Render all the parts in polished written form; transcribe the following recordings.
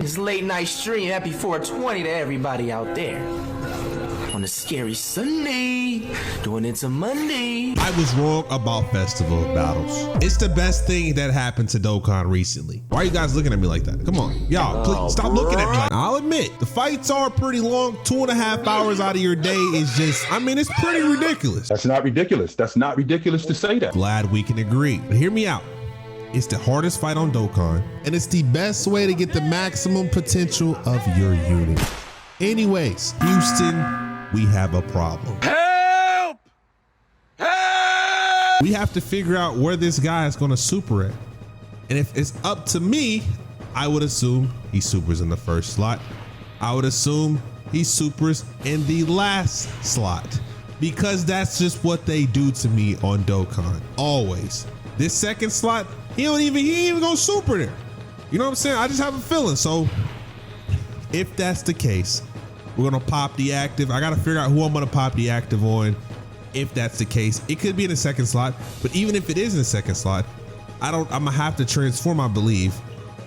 It's late night stream. Happy 420 to everybody out there. On a scary Sunday, going into Monday. I was wrong about festival battles. It's the best thing that happened to Dokkan recently. Why are you guys looking at me like that? Come on, y'all, please stop looking at me like that. I'll admit, the fights are pretty long. 2.5 hours out of your day is just, I mean, it's pretty ridiculous. That's not ridiculous. That's not ridiculous to say that. Glad we can agree, but hear me out. It's the hardest fight on Dokkan, and it's the best way to get the maximum potential of your unit. Anyways, Houston, we have a problem. Help! Help! We have to figure out where this guy is gonna super at. And if it's up to me, I would assume he supers in the first slot. I would assume he supers in the last slot, because that's just what they do to me on Dokkan, always. This second slot, he ain't even gonna super there. You know what I'm saying? I just have a feeling. So if that's the case, we're gonna pop the active. I gotta figure out who I'm gonna pop the active on. If that's the case, it could be in the second slot, but even if it is in the second slot, I'm gonna have to transform, I believe,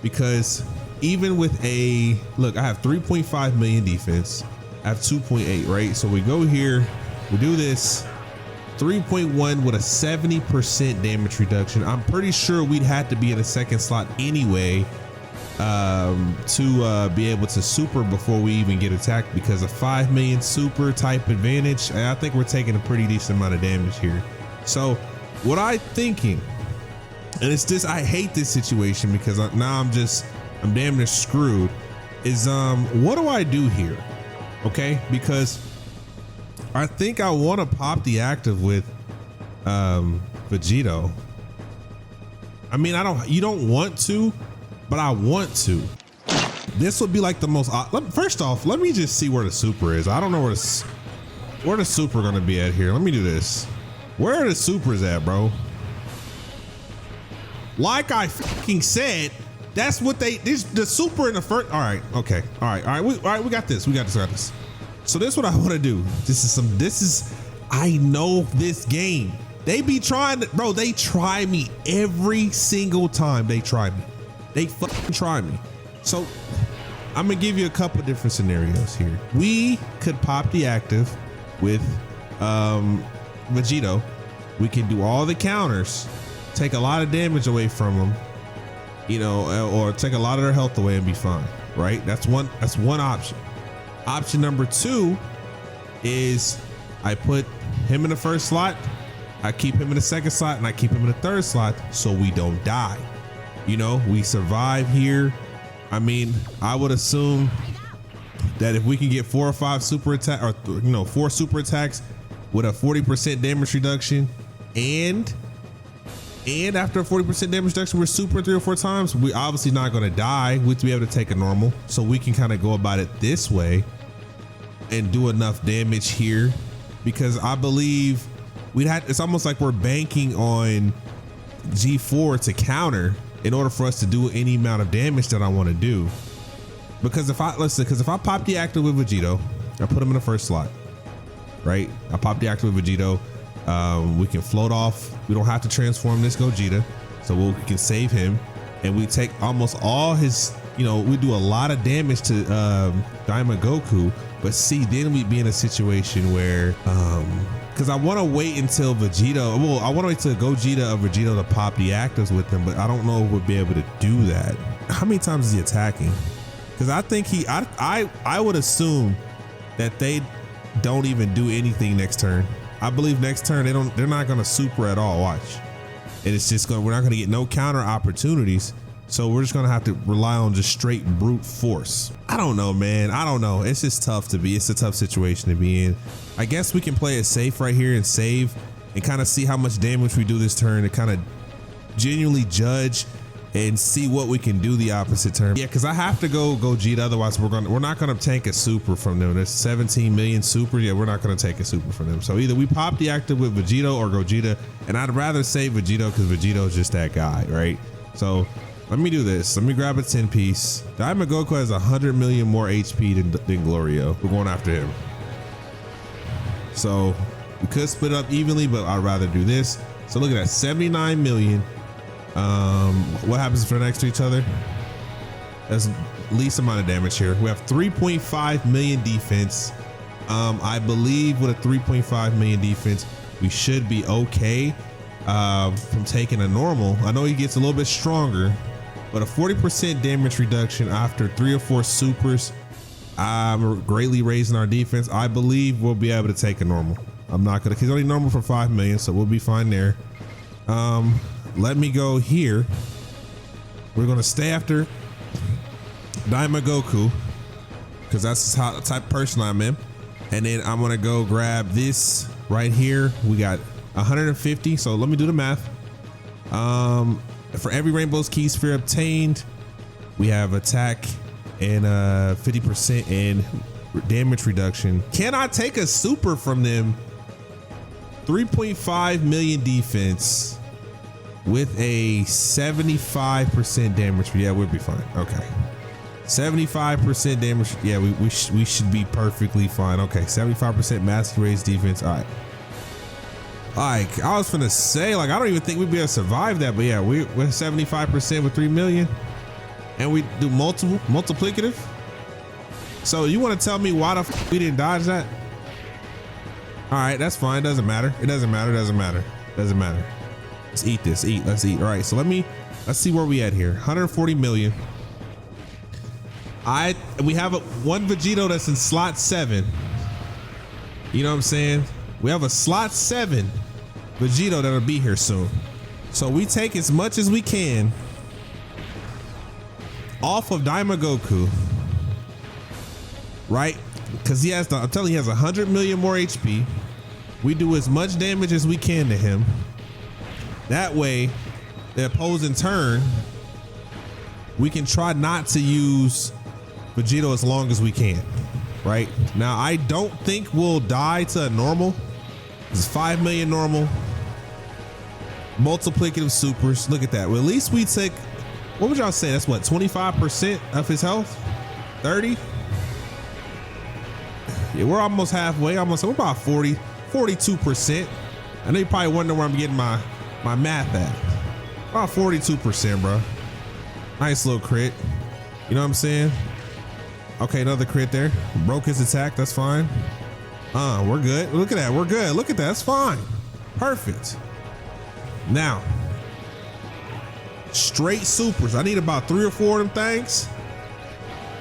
because even with look, I have 3.5 million defense. I have 2.8, right? So we go here, we do this, 3.1 with a 70% damage reduction. I'm pretty sure we'd have to be in the second slot anyway to be able to super before we even get attacked, because a 5 million super type advantage, I think we're taking a pretty decent amount of damage here. So what I'm thinking, and it's this, I hate this situation because now I'm damn near screwed, is what do I do here? Okay, because I think I want to pop the active with Vegito. I mean, you don't want to, but I want to. This would be like the most, first off, let me just see where the super is. I don't know where the super gonna be at here. Let me do this. Where are the supers at, bro? Like I fucking said, that's what the super in the first. All right, okay, all right, we got this. We got this. So this is what I want to do. I know this game. They be trying to, bro, they try me every single time. They try me. They fucking try me. So I'm gonna give you a couple different scenarios here. We could pop the active with Vegito. We can do all the counters, take a lot of damage away from them, you know, or take a lot of their health away and be fine, right? That's one option. Option number two is I put him in the first slot, I keep him in the second slot, and I keep him in the third slot so we don't die. You know, we survive here. I mean, I would assume that if we can get 4 or 5 super attack, or 4 super attacks with a 40% damage reduction, and after a 40% damage reduction, we're super 3 or 4 times, we obviously not gonna die. We'd be able to take a normal. So we can kind of go about it this way and do enough damage here, because I believe it's almost like we're banking on G4 to counter in order for us to do any amount of damage that I want to do. Because if I pop the active with Vegito, I put him in the first slot, right? I pop the active with Vegito. We can float off. We don't have to transform this Gogeta, so we can save him, and we take almost all his, we do a lot of damage to Diamond Goku. But see, then we'd be in a situation where, because I want to wait until Vegito, I want to wait till Gogeta or Vegito to pop the actives with him, but I don't know if we'll be able to do that. How many times is he attacking? Because I think I would assume that they don't even do anything next turn. I believe next turn they're not gonna super at all. Watch, and it's just we're not gonna get no counter opportunities. So we're just gonna have to rely on just straight brute force. I don't know, man. I don't know. It's just tough to be. It's a tough situation to be in. I guess we can play it safe right here and save and kind of see how much damage we do this turn to kind of genuinely judge and see what we can do the opposite turn. Yeah, because I have to go Gogeta, otherwise we're not gonna tank a super from them. There's 17 million super. Yeah, we're not gonna take a super from them. So either we pop the active with Vegito or Gogeta, and I'd rather save Vegito because Vegito is just that guy, right? So let me do this. Let me grab a 10 piece. Diamond Goku has 100 million more HP than Glorio. We're going after him. So we could split up evenly, but I'd rather do this. So look at that, 79 million. What happens if they're next to each other? That's least amount of damage here. We have 3.5 million defense. I believe with a 3.5 million defense, we should be okay from taking a normal. I know he gets a little bit stronger, but a 40% damage reduction after 3 or 4 supers, greatly raising our defense. I believe we'll be able to take a normal. I'm not gonna, he's only normal for 5 million, so we'll be fine there. Let me go here. We're gonna stay after Daima Goku, because that's the type of person I'm in. And then I'm gonna go grab this right here. We got 150, so let me do the math. For every Rainbow's Key Sphere obtained, we have attack and 50% and damage reduction. Can I take a super from them? 3.5 million defense with a 75% damage. Yeah, we'll be fine. Okay. 75% damage. Yeah, we should be perfectly fine. Okay, 75% master raise defense. All right. Like, I was finna say, like, I don't even think we'd be able to survive that, but yeah, we're 75% with 3 million, and we do multiplicative. So you want to tell me why the f we didn't dodge that? All right, that's fine. Doesn't matter. It doesn't matter. Doesn't matter. Doesn't matter. Let's eat this. Eat. Let's eat. All right. So let's see where we at here. 140 million. We have one Vegito that's in slot 7. You know what I'm saying? We have a slot 7 Vegito that'll be here soon. So we take as much as we can off of Daima Goku, right? Because he has, I'm telling you, he has 100 million more HP. We do as much damage as we can to him. That way, the opposing turn, we can try not to use Vegito as long as we can, right? Now, I don't think we'll die to a normal. It's 5 million normal. Multiplicative supers. Look at that. Well, at least we take, what would y'all say? That's what, 25% of his health? 30? Yeah, we're almost halfway. We're about 42%. I know you probably wonder where I'm getting my math at. About 42%, bro. Nice little crit. You know what I'm saying? Okay, another crit there. Broke his attack. That's fine. We're good. Look at that. We're good. Look at that. That's fine. Perfect. Now, straight supers. I need about 3 or 4 of them things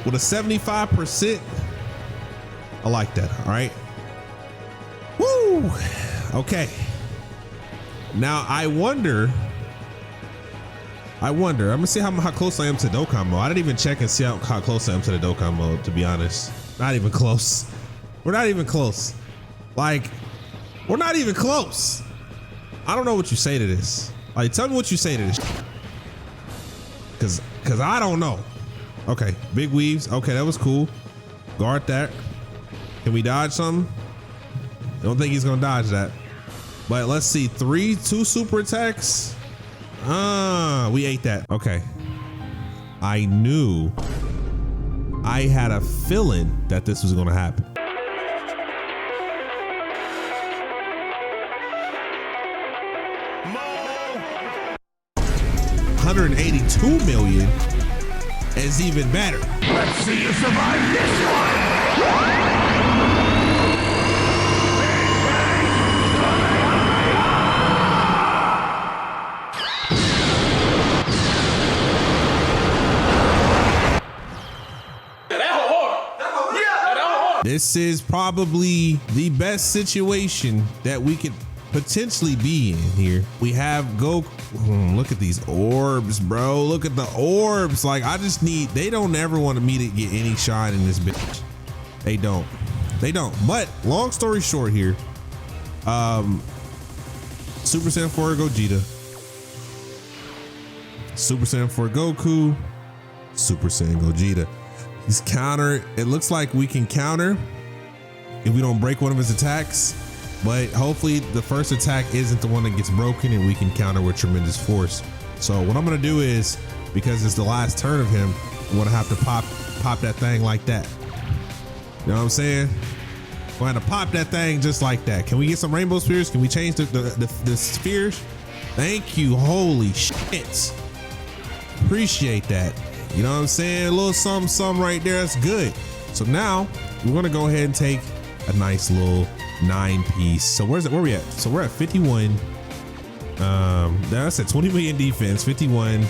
with a 75%. I like that. All right. Woo. Okay. Now I wonder. I'm gonna see how close I am to Dokkan mode. I didn't even check and see how close I am to the Dokkan mode, to be honest. Not even close. We're not even close. Like, we're not even close. I don't know what you say to this. Like, tell me what you say to this. Cause I don't know. Okay, big weaves. Okay, that was cool. Guard that. Can we dodge something? I don't think he's gonna dodge that. But let's see, 2 super attacks. We ate that. Okay. I knew, I had a feeling that this was gonna happen. 182 million is even better. Let's see you survive this one! 「This is probably the best situation that we could potentially be in here. We have Goku. Look at these orbs, bro. Look at the orbs. Like, I just need, they don't ever want me to get any shine in this bitch. They don't. But long story short here, Super Saiyan 4 Gogeta, Super Saiyan 4 Goku, Super Saiyan Gogeta. He's counter. It looks like we can counter if we don't break one of his attacks, but hopefully the first attack isn't the one that gets broken and we can counter with tremendous force. So what I'm gonna do is, because it's the last turn of him, I'm gonna have to pop that thing like that. You know what I'm saying? We're gonna pop that thing just like that. Can we get some rainbow spheres? Can we change the spheres? Thank you. Holy shit. Appreciate that. You know what I'm saying? A little something right there. That's good. So now we're gonna go ahead and take a nice little 9-piece. So where we at? So we're at 51. That's at 20 million defense, 51.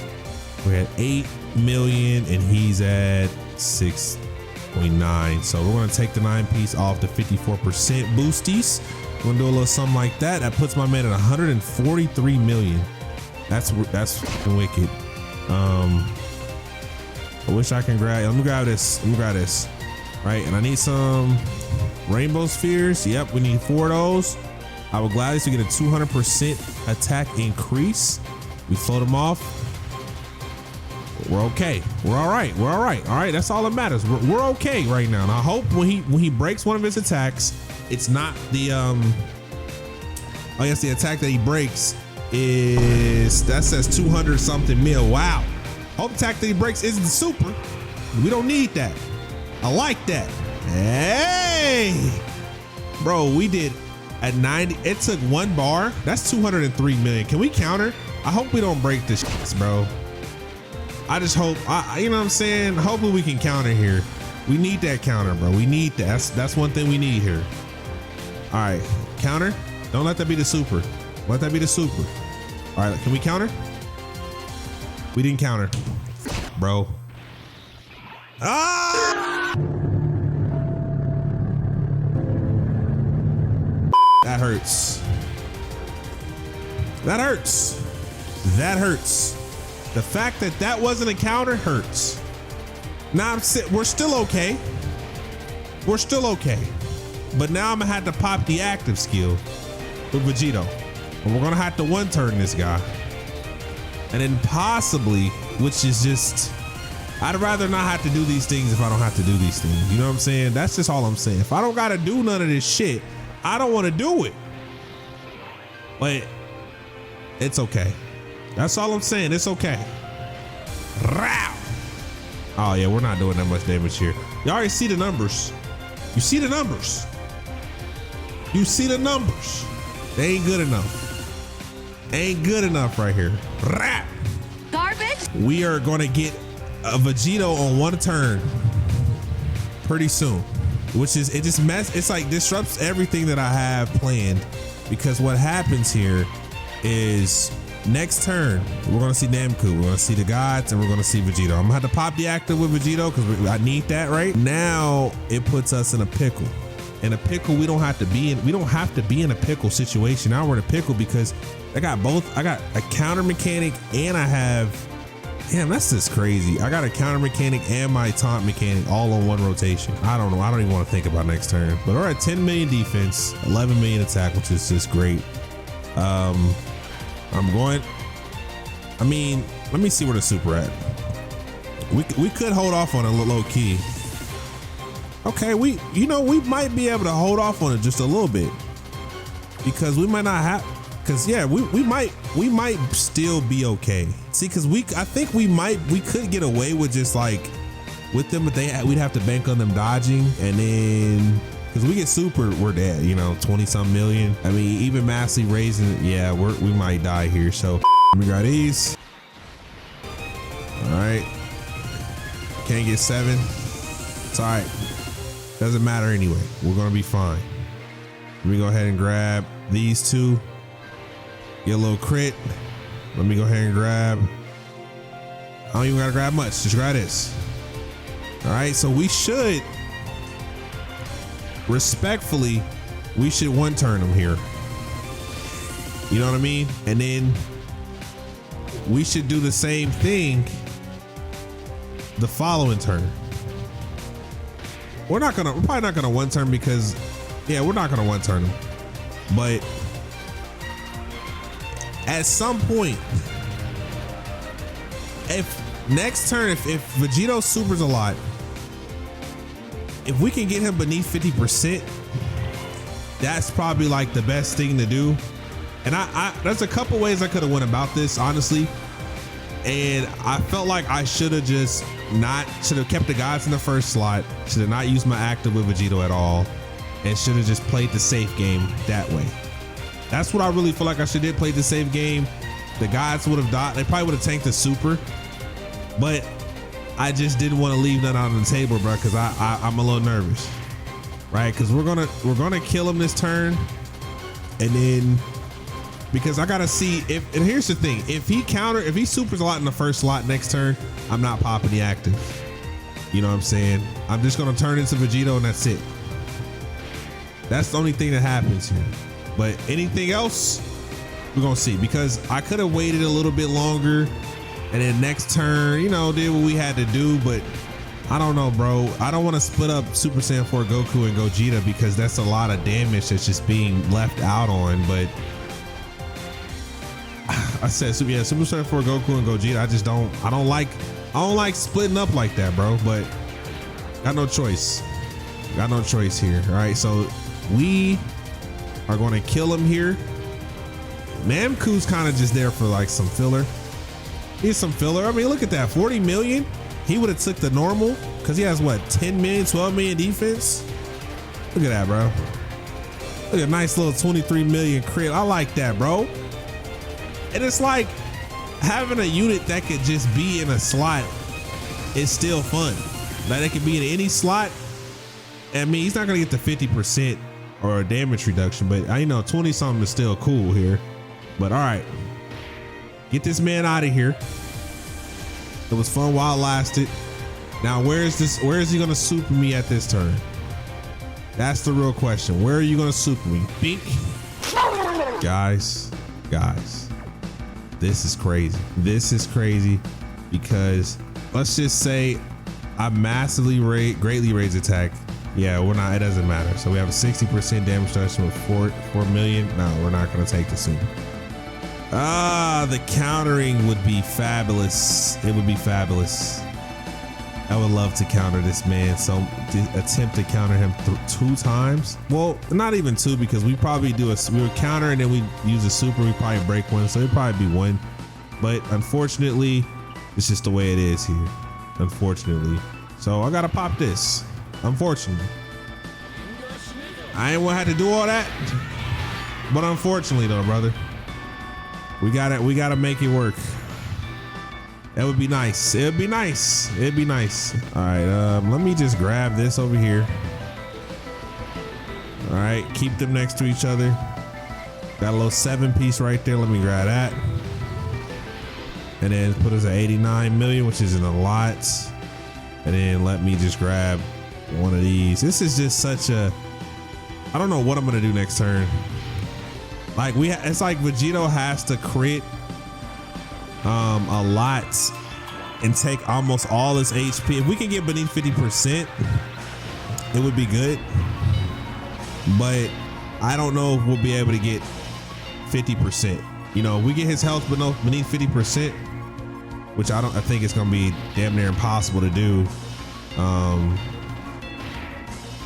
We're at 8 million and he's at 6.9. So we're gonna take the 9-piece off the 54% boosties. We're gonna do a little something like that. That puts my man at 143 million. That's fucking wicked. I wish I can grab. Let me grab this. Right, and I need some rainbow spheres. Yep, we need 4 of those. I will gladly get a 200% attack increase. We float them off. We're okay. We're all right. All right, that's all that matters. We're okay right now. And I hope when he breaks one of his attacks, it's not the oh yes, the attack that he breaks is that says 200 something mil. Wow. Hope attack that he breaks isn't the super. We don't need that. I like that. Hey, bro, we did at 90. It took 1 bar. That's 203 million. Can we counter? I hope we don't break this shit, bro. I just hope, you know what I'm saying? Hopefully we can counter here. We need that counter, bro. We need that. That's one thing we need here. All right, counter. Don't let that be the super. Let that be the super. All right, can we counter? We didn't counter, bro. Ah! That hurts. That hurts. That hurts. The fact that that wasn't a counter hurts. Now we're still okay. We're still okay. But now I'm gonna have to pop the active skill with Vegito. And we're gonna have to 1-turn this guy. And then possibly, which is just, I'd rather not have to do these things if I don't have to do these things. You know what I'm saying? That's just all I'm saying. If I don't gotta do none of this shit, I don't wanna do it. But it's okay. That's all I'm saying. It's okay. Row. Oh yeah, we're not doing that much damage here. You already see the numbers. You see the numbers. You see the numbers. They ain't good enough. Ain't good enough right here. Rap. Garbage. We are gonna get a Vegito on 1 turn pretty soon, which is, it just it's like disrupts everything that I have planned, because what happens here is next turn we're gonna see Namco, we're gonna see the gods, and we're gonna see Vegito. I'm gonna have to pop the active with Vegito because I need that right now. It puts us in a pickle. In a pickle we don't have to be in. We don't have to be in a pickle situation. Now we're in a pickle because I got both. I got a counter mechanic and I have, damn, that's just crazy. I got a counter mechanic and my taunt mechanic all on 1 rotation. I don't know. I don't even want to think about next turn. But we're at 10 million defense, 11 million attack, which is just great. I'm going. I mean, let me see where the super at. We could hold off on a low key. Okay, we might be able to hold off on it just a little bit, because we might not have, because yeah, we might still be okay. See, because I think we could get away with just like with them, but we'd have to bank on them dodging, and then because we get super, we're dead. 20-some million. I mean, even massively raising it, yeah, we might die here. So we got these. All right, can't get 7. It's all right. Doesn't matter anyway. We're gonna be fine. Let me go ahead and grab these 2. Get a little crit. Let me go ahead and grab. I don't even gotta grab much. Just grab this. All right. So we should, respectfully, we should 1-turn them here. You know what I mean? And then we should do the same thing the following turn. We're probably not gonna 1-turn because, yeah, we're not gonna 1-turn them. But at some point, if next turn, if Vegito supers a lot, if we can get him beneath 50%, that's probably like the best thing to do. And there's a couple ways I could have went about this, honestly. And I felt like I should have kept the gods in the first slot, should have not used my active with Vegito at all, and should have just played the safe game that way. That's what I really feel like I should have played the safe game. The gods would have died. They probably would have tanked the super, but I just didn't want to leave that on the table, bro, because I'm a little nervous, right? Because we're gonna kill him this turn, and then because I gotta see if. And here's the thing: if he supers a lot in the first slot next turn, I'm not popping the active. You know what I'm saying? I'm just gonna turn into Vegito, and that's it. That's the only thing that happens here. But anything else, we're gonna see, because I could have waited a little bit longer. And then next turn, you know, did what we had to do, but I don't know, bro. I don't want to split up Super Saiyan 4 Goku and Gogeta because that's a lot of damage that's just being left out on. But I said, Super Saiyan 4 Goku and Gogeta. I don't like splitting up like that, bro. But got no choice. Got no choice here. All right, so we are going to kill him here. Namku's kind of just there for like some filler. Here's some filler. I mean, look at that, 40 million. He would have took the normal because he has what, 10 million, 12 million defense. Look at that, bro. Look at a nice little 23 million crit. I like that, bro. And it's like having a unit that could just be in a slot is still fun. Like it could be in any slot. I mean, he's not gonna get the 50% or a damage reduction, but I know 20 something is still cool here. But all right. Get this man out of here. It was fun while it lasted. Now, where is he gonna super me at this turn? That's the real question. Where are you gonna super me? Bink. Guys, this is crazy. This is crazy because let's just say I massively greatly raise attack. Yeah, we're not, it doesn't matter. So we have a 60% damage reduction with 4 million. No, we're not gonna take the super. The countering would be fabulous. It would be fabulous. I would love to counter this man. So to attempt to counter him 2 times. Well, not even 2, because we probably we would counter and then we use a super. We probably break 1, so it'd probably be 1. But unfortunately, it's just the way it is here. Unfortunately, so I gotta pop this. Unfortunately, I ain't want to have to do all that. But unfortunately, though, brother. We gotta make it work. That would be nice. It'd be nice. It'd be nice. All right, let me just grab this over here. All right, keep them next to each other. Got a little 7-piece right there. Let me grab that. And then put us at 89 million, which isn't a lot. And then let me just grab one of these. This is just such a, I don't know what I'm gonna do next turn. Like it's like Vegito has to crit a lot and take almost all his HP. If we can get beneath 50%, it would be good. But I don't know if we'll be able to get 50%. You know, if we get his health beneath 50%, which I think it's gonna be damn near impossible to do.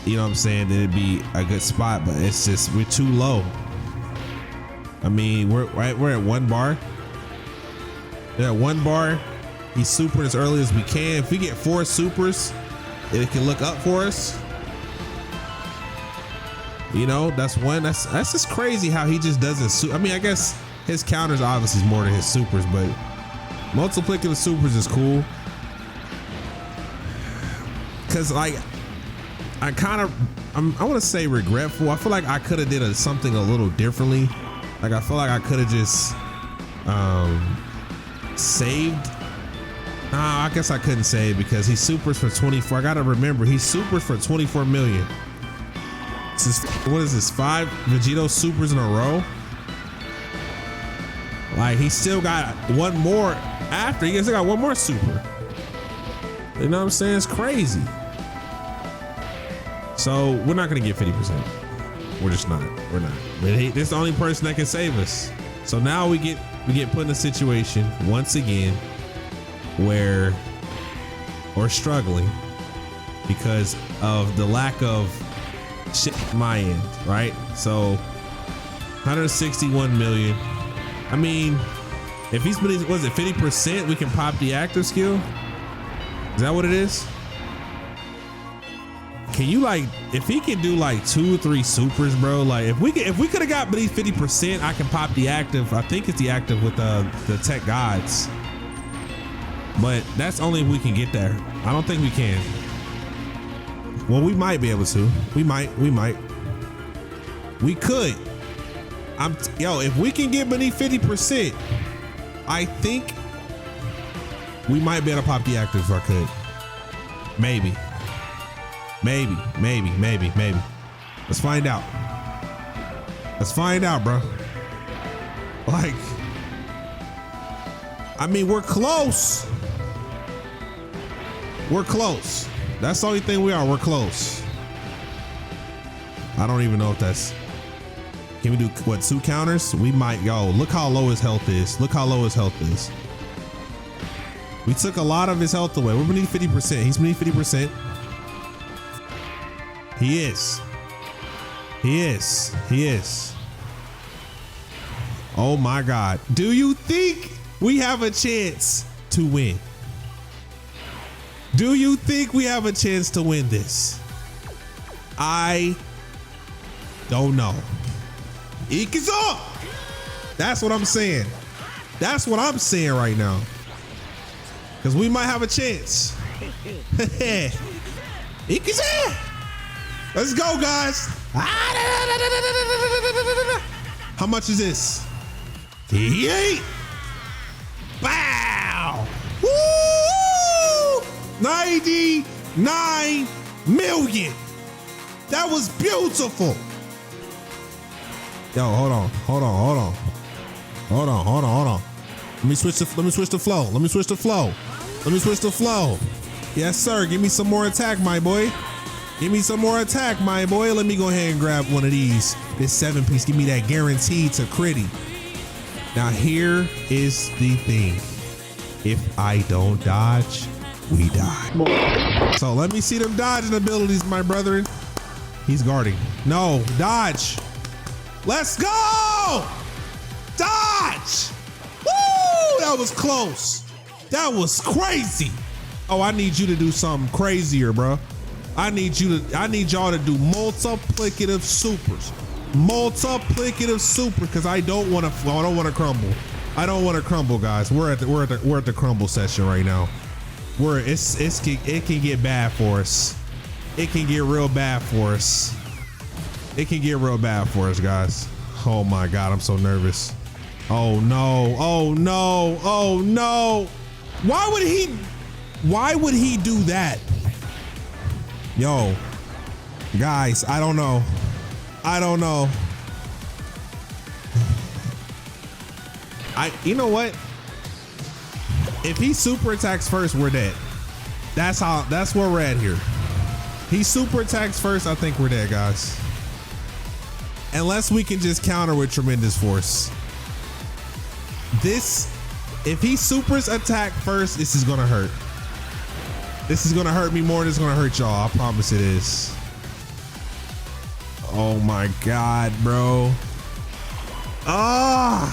You know what I'm saying? Then it'd be a good spot, but it's just we're too low. I mean, we're at 1 bar. We're at 1 bar. He's supering as early as we can. If we get 4 supers, it can look up for us. You know, that's one. That's just crazy how he just doesn't. I mean, I guess his counters obviously is more than his supers, but multiplicative supers is cool. Cause like, I want to say regretful. I feel like I could have did something a little differently. Like I feel like I could have just saved. I guess I couldn't save because he supers for 24. I gotta remember he supers for 24 million. What is this? 5 Vegito supers in a row? Like he still got 1 more after. He still got 1 more super. You know what I'm saying? It's crazy. So we're not gonna get 50%. We're just not. We're not. This is the only person that can save us. So now we get put in a situation once again where we're struggling because of the lack of shit on my end, right? So 161 million. I mean, if he's been, was it 50%, we can pop the active skill? Is that what it is? Can you like, if he can do like 2 or 3 supers, bro, like if we could have got beneath 50%, I can pop the active. I think it's the active with the tech gods. But that's only if we can get there. I don't think we can. Well, we might be able to. We might. We could. Yo, if we can get beneath 50%, I think we might be able to pop the active if I could. Maybe. Let's find out. Bro. Like, I mean, we're close. That's the only thing we are. We're close. I don't even know if that's. Can we do what, 2 counters? We might go. Look how low his health is. We took a lot of his health away. We're beneath 50%. He's beneath 50%. He is. Oh my God. Do you think we have a chance to win? Do you think we have a chance to win this? I don't know. Ikazo! That's what I'm saying. That's what I'm saying right now. Because we might have a chance. Ikazo! Let's go, guys. How much is this? 88. Bow. Woo! 99 million. That was beautiful. Yo, hold on. Let me switch the flow. Yes, sir. Give me some more attack, my boy. Let me go ahead and grab one of these. This 7-piece. Give me that guaranteed to critty. Now here is the thing. If I don't dodge, we die. So let me see them dodging abilities, my brethren. He's guarding. No, dodge. Let's go! Dodge! Woo! That was close. That was crazy. Oh, I need you to do something crazier, bro. I need y'all to do multiplicative supers. Because I don't want to crumble. I don't want to crumble, guys. We're at the crumble session right now. It can get bad for us. It can get real bad for us. Guys. Oh my God, I'm so nervous. Oh no. Why would he do that? Yo, guys, I don't know. You know what? If he super attacks first, we're dead. That's where we're at here. He super attacks first, I think we're dead, guys. Unless we can just counter with tremendous force. If he supers attack first, this is gonna hurt. This is gonna hurt me more than it's gonna hurt y'all. I promise it is. Oh my God, bro. I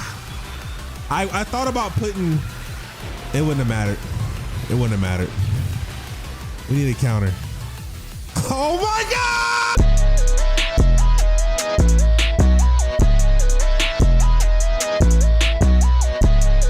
thought about putting, it wouldn't have mattered. We need a counter. Oh my God!